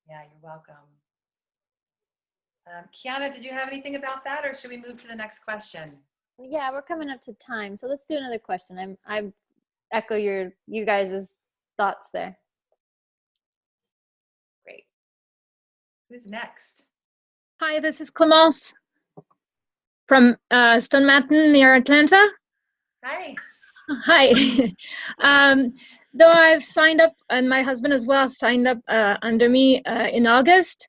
Yeah, you're welcome. Kiana, did you have anything about that, or should we move to the next question? Yeah, we're coming up to time, so let's do another question. I echo you guys' thoughts there. Great. Who's next? Hi, this is Clemence from Stone Mountain near Atlanta. Hi. Hi. Though I've signed up, and my husband as well signed up under me in August,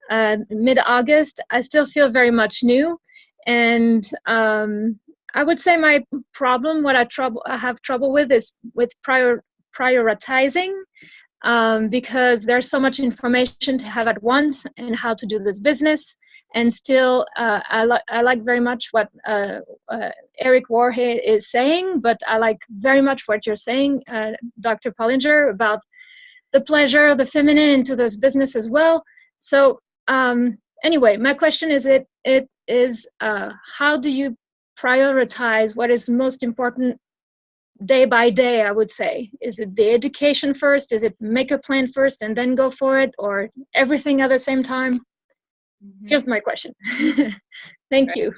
mid-August, I still feel very much new. And I would say my problem, what I have trouble with is with prioritizing, because there's so much information to have at once and how to do this business. And still, I like very much what Eric Warhead is saying, but I like very much what you're saying, Dr. Pollinger, about the pleasure of the feminine into this business as well. So anyway, my question is, how do you prioritize what is most important day by day, I would say? Is it the education first? Is it make a plan first and then go for it, or everything at the same time? Mm-hmm. Here's my question. Thank you.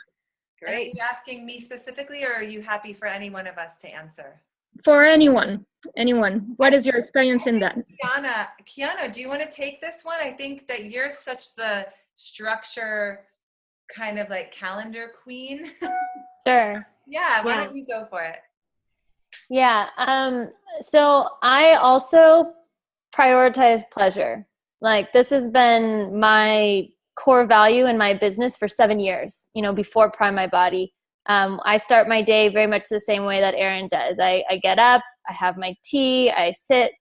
Great. Are you asking me specifically, or are you happy for any one of us to answer? For anyone. What is your experience in that? Kiana, do you want to take this one? I think that you're such the structure kind of like calendar queen. Sure. Yeah, why don't you go for it? Yeah. So I also prioritize pleasure. Like, this has been my core value in my business for 7 years, you know, before Prime My Body. I start my day very much the same way that Erin does. I get up, I have my tea, I sit,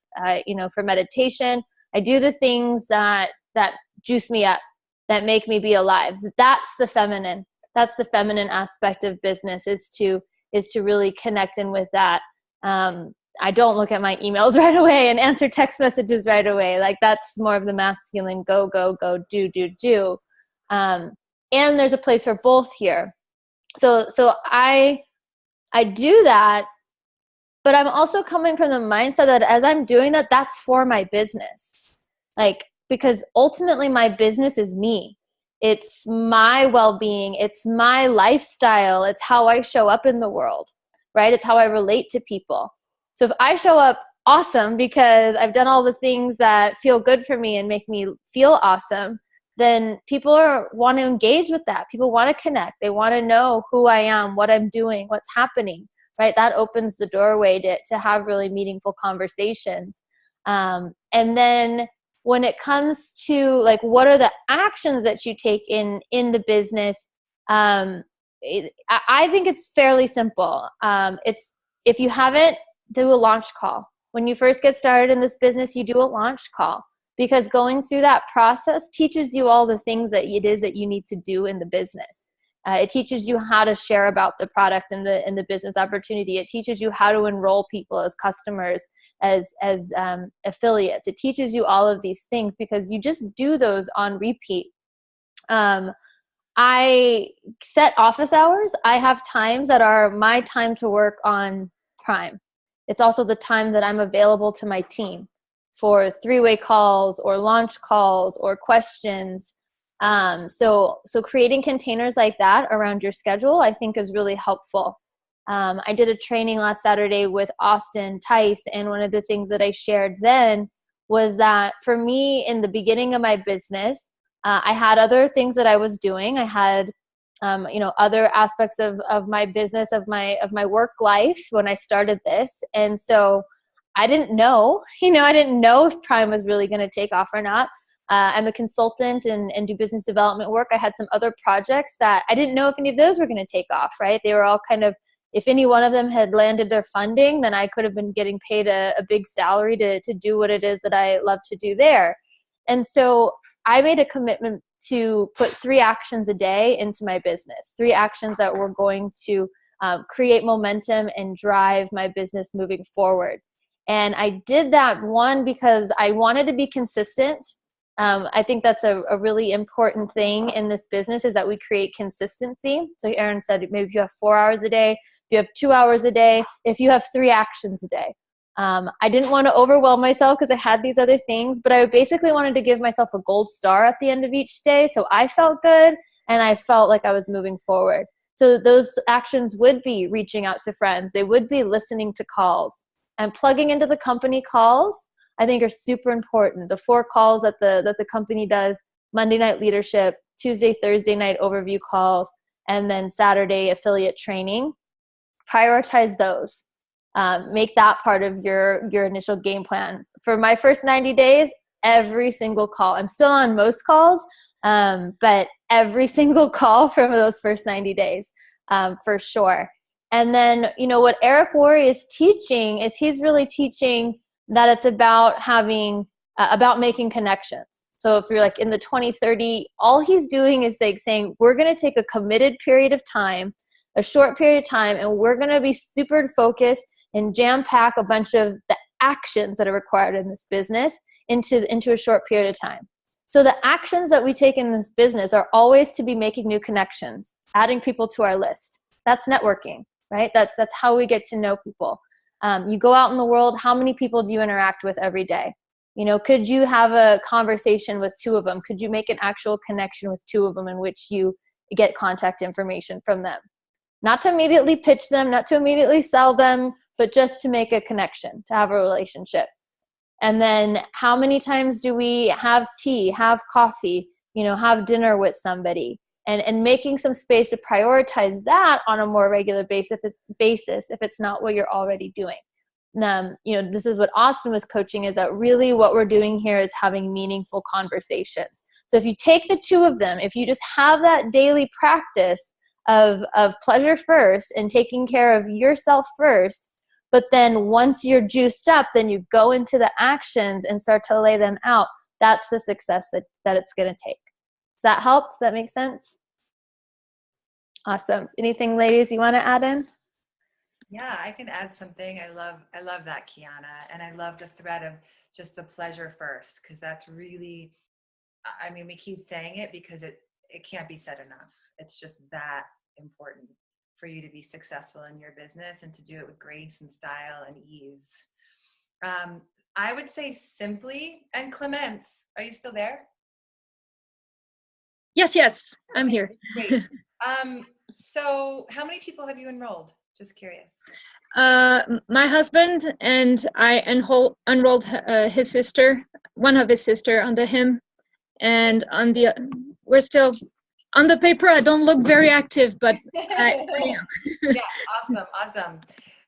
you know, for meditation. I do the things that juice me up, that make me be alive. That's the feminine. That's the feminine aspect of business, is to really connect in with that. I don't look at my emails right away and answer text messages right away. Like, that's more of the masculine, go, do. And there's a place for both here. So I do that, but I'm also coming from the mindset that as I'm doing that, that's for my business. Like, because ultimately my business is me. It's my well-being. It's my lifestyle. It's how I show up in the world, right? It's how I relate to people. So if I show up awesome because I've done all the things that feel good for me and make me feel awesome, then people want to engage with that. People want to connect. They want to know who I am, what I'm doing, what's happening, right? That opens the doorway to have really meaningful conversations. And then when it comes to like, what are the actions that you take in the business? I think it's fairly simple. It's, if you haven't, do a launch call. When you first get started in this business, you do a launch call, because going through that process teaches you all the things that it is that you need to do in the business. It teaches you how to share about the product and the business opportunity. It teaches you how to enroll people as customers, as affiliates. It teaches you all of these things because you just do those on repeat. I set office hours. I have times that are my time to work on Prime. It's also the time that I'm available to my team for three-way calls or launch calls or questions. So creating containers like that around your schedule, I think, is really helpful. I did a training last Saturday with Austin Tice, and one of the things that I shared then was that for me in the beginning of my business, I had other things that I was doing. I had other aspects of my business, of my work life when I started this. And so I didn't know, I didn't know if Prime was really going to take off or not. I'm a consultant and do business development work. I had some other projects that I didn't know if any of those were going to take off, right? They were all kind of, if any one of them had landed their funding, then I could have been getting paid a big salary to do what it is that I love to do there. And so I made a commitment to put 3 actions a day into my business, 3 actions that were going to create momentum and drive my business moving forward. And I did that, one, because I wanted to be consistent. I think that's a really important thing in this business, is that we create consistency. So Erin said, maybe if you have 4 hours a day, if you have 2 hours a day, if you have 3 actions a day. I didn't want to overwhelm myself because I had these other things, but I basically wanted to give myself a gold star at the end of each day. So I felt good and I felt like I was moving forward. So those actions would be reaching out to friends. They would be listening to calls, and plugging into the company calls, I think, are super important. The 4 calls that the company does: Monday night leadership, Tuesday, Thursday night overview calls, and then Saturday affiliate training. Prioritize those. Make that part of your initial game plan. For my first 90 days, every single call, I'm still on most calls, but every single call from those first 90 days, for sure. And then, what Eric Worre is teaching is he's really teaching that it's about about making connections. So if you're like in the 20-30, all he's doing is saying, we're going to take a committed period of time, a short period of time, and we're going to be super focused and jam-pack a bunch of the actions that are required in this business into a short period of time. So the actions that we take in this business are always to be making new connections, adding people to our list. That's networking, right? That's how we get to know people. You go out in the world, how many people do you interact with every day? Could you have a conversation with 2 of them? Could you make an actual connection with 2 of them in which you get contact information from them? Not to immediately pitch them, not to immediately sell them, but just to make a connection, to have a relationship. And then how many times do we have tea, have coffee, have dinner with somebody, and making some space to prioritize that on a more regular basis if it's not what you're already doing. This is what Austin was coaching, is that really what we're doing here is having meaningful conversations. So if you take the 2 of them, if you just have that daily practice of pleasure first and taking care of yourself first, but then once you're juiced up, then you go into the actions and start to lay them out. That's the success that it's going to take. Does that help? Does that make sense? Awesome. Anything, ladies, you want to add in? Yeah, I can add something. I love that, Kiana. And I love the thread of just the pleasure first, because that's really, we keep saying it because it can't be said enough. It's just that important for you to be successful in your business and to do it with grace and style and ease. I would say simply, and Clemence, are you still there? Yes, I'm here. Great. So how many people have you enrolled? Just curious. My husband and I enrolled his sister, one of his sister, under him, and we're still on the paper. I don't look very active, but I am. Yeah, awesome.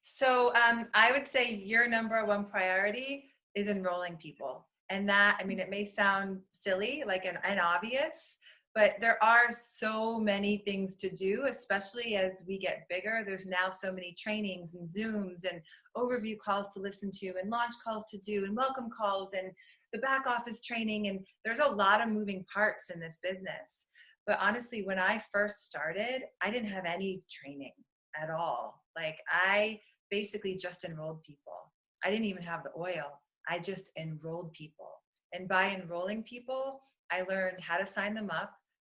So I would say your number one priority is enrolling people, and that, I mean, it may sound silly, like and obvious, but there are so many things to do, especially as we get bigger. There's now so many trainings and Zooms and overview calls to listen to and launch calls to do and welcome calls and the back office training. And there's a lot of moving parts in this business. But honestly, when I first started, I didn't have any training at all. Like, I basically just enrolled people. I didn't even have the oil. I just enrolled people. And by enrolling people, I learned how to sign them up.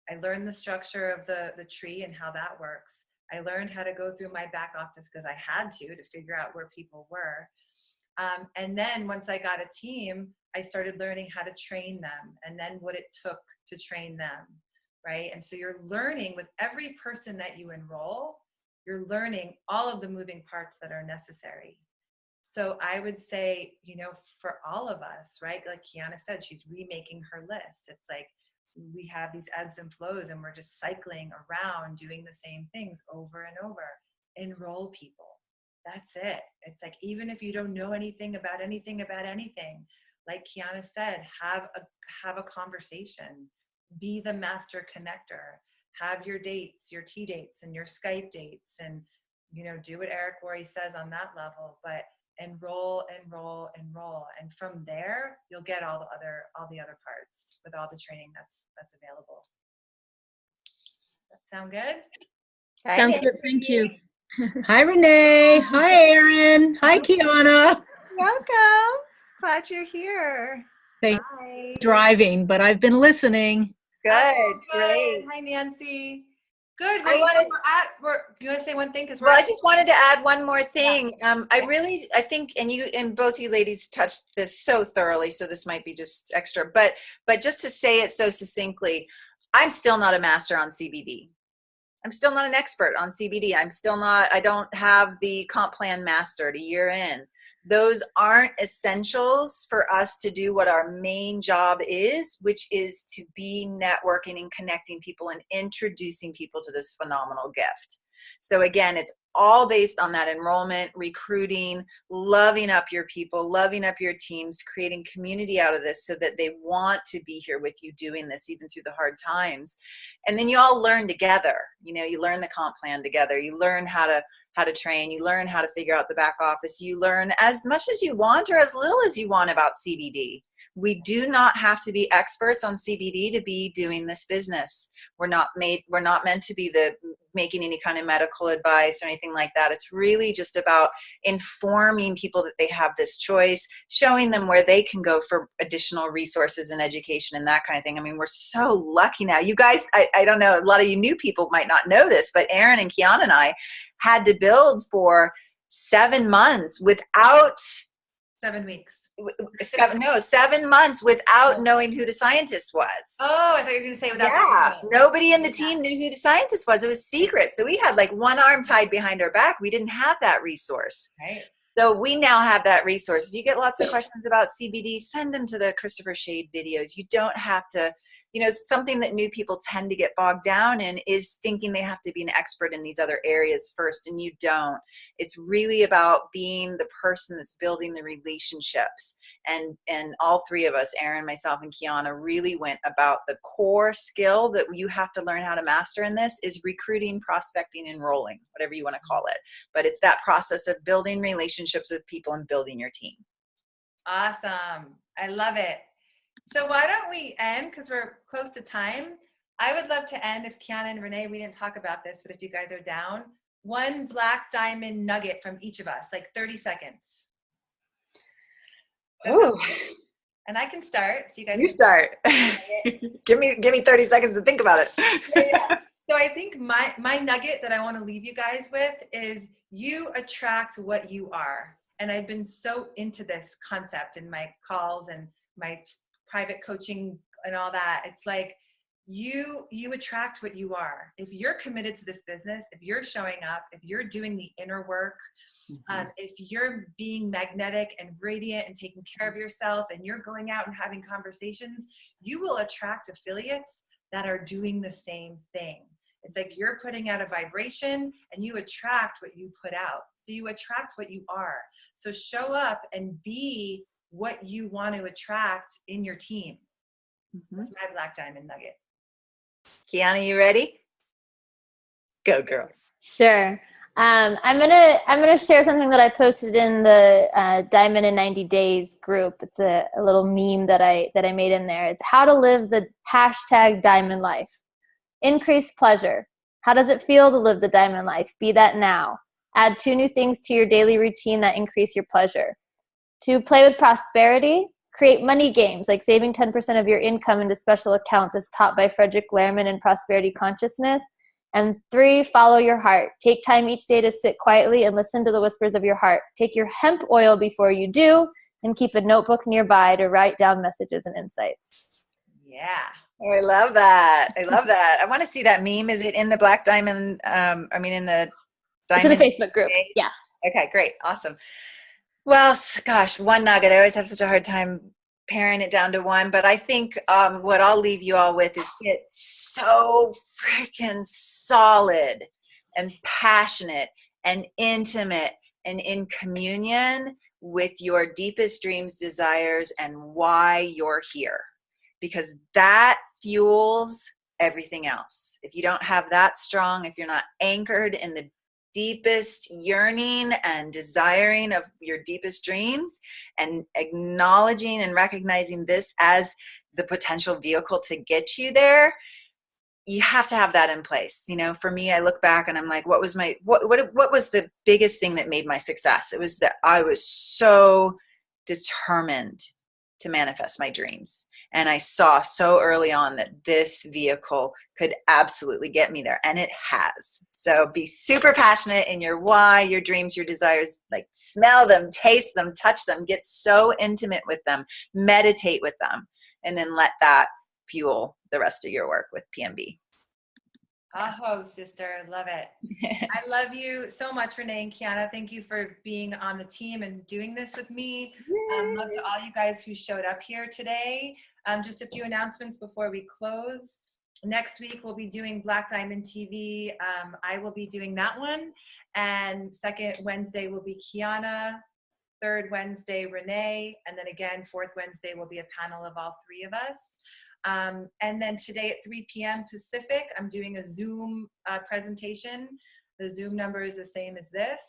I learned the structure of the tree and how that works. I learned how to go through my back office because I had to figure out where people were. And then once I got a team, I started learning how to train them and then what it took to train them, right? And so you're learning with every person that you enroll, you're learning all of the moving parts that are necessary. So I would say, you know, for all of us, right? Like Kiana said, she's remaking her list. It's like, we have these ebbs and flows and we're just cycling around doing the same things over and over. Enroll people. That's it. It's like, even if you don't know anything, like Kiana said, have a conversation, be the master connector, have your dates, your tea dates and your Skype dates, and, you know, do what Eric Worre says on that level, but enroll. And from there, you'll get all the other parts with all the training that's available. That sound good? Sounds good. Thank you. Hi, Renee. Hi, Erin. Hi, Kiana. Welcome. Glad you're here. Hi. Driving, but I've been listening. Good. Great. Hi, Nancy. Good. Do you want to say one thing? Well, I just wanted to add one more thing. Yeah. I think, and both you ladies touched this so thoroughly, so this might be just extra, but just to say it so succinctly, I'm still not a master on CBD. I'm still not an expert on CBD. I don't have the comp plan mastered a year in. Those aren't essentials for us to do what our main job is, which is to be networking and connecting people and introducing people to this phenomenal gift. So again, it's all based on that enrollment, recruiting, loving up your people, loving up your teams, creating community out of this so that they want to be here with you doing this even through the hard times. And then you all learn together. You know, you learn the comp plan together. You learn how to train, you learn how to figure out the back office, you learn as much as you want or as little as you want about CBD. We do not have to be experts on CBD to be doing this business. We're not meant to be making any kind of medical advice or anything like that. It's really just about informing people that they have this choice, showing them where they can go for additional resources and education and that kind of thing. I mean, we're so lucky now. You guys, I don't know, a lot of you new people might not know this, but Erin and Kiana and I had to build for 7 months without 7 weeks. 7 months without knowing who the scientist was. Oh, I thought you were going to say without. Yeah, nobody in the team knew who the scientist was. It was secret. So we had like one arm tied behind our back. We didn't have that resource. Right. So we now have that resource. If you get lots of questions about CBD, send them to the Christopher Shade videos. You don't have to, you know, something that new people tend to get bogged down in is thinking they have to be an expert in these other areas first, and you don't. It's really about being the person that's building the relationships. And all three of us, Erin, myself, and Kiana, really went about the core skill that you have to learn how to master in this is recruiting, prospecting, enrolling, whatever you want to call it. But it's that process of building relationships with people and building your team. Awesome. I love it. So why don't we end, because we're close to time. I would love to end, if Kiana and Renee, we didn't talk about this, but if you guys are down, one black diamond nugget from each of us, like 30 seconds. Ooh. And I can start. So you guys start. give me 30 seconds to think about it. Yeah. So I think my nugget that I want to leave you guys with is you attract what you are. And I've been so into this concept in my calls and my private coaching and all that. It's like, you attract what you are. If you're committed to this business, if you're showing up, if you're doing the inner work, if you're being magnetic and radiant and taking care of yourself, and you're going out and having conversations, you will attract affiliates that are doing the same thing. It's like you're putting out a vibration and you attract what you put out. So you attract what you are. So show up and be what you want to attract in your team. That's my Black Diamond nugget. Kiana, you ready? Go, girl. Sure. I'm gonna share something that I posted in the Diamond in 90 Days group. It's a little meme that I made in there. It's how to live the #Diamond life. Increase pleasure. How does it feel to live the diamond life? Be that now. Add 2 new things to your daily routine that increase your pleasure. To play with prosperity, create money games like saving 10% of your income into special accounts as taught by Frederick Lehrman in Prosperity Consciousness. And 3, follow your heart. Take time each day to sit quietly and listen to the whispers of your heart. Take your hemp oil before you do, and keep a notebook nearby to write down messages and insights. Yeah. Oh, I love that. I love that. I want to see that meme. Is it in the Black Diamond? In the Diamond? It's in a Facebook group. Yeah. Okay, great. Awesome. Well, gosh, one nugget. I always have such a hard time paring it down to one, but I think what I'll leave you all with is get so freaking solid and passionate and intimate and in communion with your deepest dreams, desires, and why you're here, because that fuels everything else. If you don't have that strong, if you're not anchored in the deepest yearning and desiring of your deepest dreams and acknowledging and recognizing this as the potential vehicle to get you there, you have to have that in place. You know, for me, I look back and I'm like, what was the biggest thing that made my success? It was that I was so determined to manifest my dreams. And I saw so early on that this vehicle could absolutely get me there. And it has. So be super passionate in your why, your dreams, your desires. Like, smell them, taste them, touch them, get so intimate with them, meditate with them, and then let that fuel the rest of your work with PMB. Oh, sister, love it. I love you so much, Renee and Kiana. Thank you for being on the team and doing this with me. Love to all you guys who showed up here today. Just a few announcements before we close. Next week, we'll be doing Black Diamond TV. I will be doing that one. And second Wednesday will be Kiana. Third Wednesday, Renee. And then again, fourth Wednesday will be a panel of all 3 of us. And then today at 3 p.m. Pacific, I'm doing a Zoom presentation. The Zoom number is the same as this.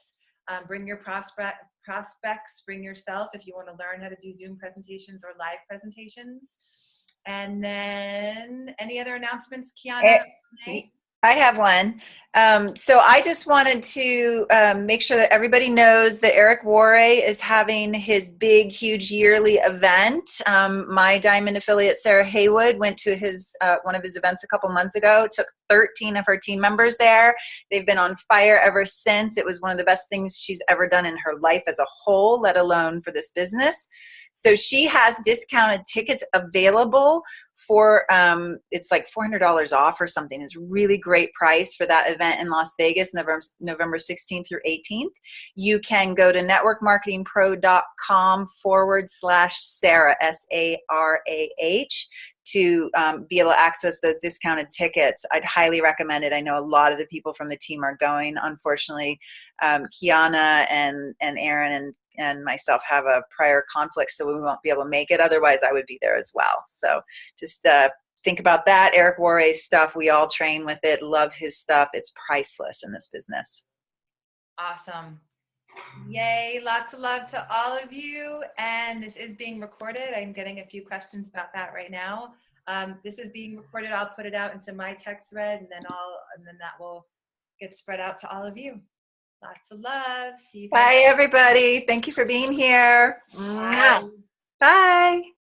Bring your prospects, bring yourself if you want to learn how to do Zoom presentations or live presentations. And then any other announcements, Kiana? I have one. So I just wanted to make sure that everybody knows that Eric Warray is having his big, huge yearly event. My Diamond affiliate, Sarah Haywood, went to his one of his events a couple months ago, took 13 of her team members there. They've been on fire ever since. It was one of the best things she's ever done in her life as a whole, let alone for this business. So she has discounted tickets available for, it's like $400 off or something. It's a really great price for that event in Las Vegas, November 16th through 18th. You can go to networkmarketingpro.com/Sarah, SARAH, to be able to access those discounted tickets. I'd highly recommend it. I know a lot of the people from the team are going. Unfortunately, Kiana and Erin and myself have a prior conflict, so we won't be able to make it. Otherwise, I would be there as well. So just think about that. Eric Warray's stuff, we all train with it, love his stuff. It's priceless in this business. Awesome. Yay. Lots of love to all of you. And this is being recorded. I'm getting a few questions about that right now. This is being recorded. I'll put it out into my text thread, and then that will get spread out to all of you. Lots of love. See you guys. Bye, everybody. Thank you for being here. Bye. Bye.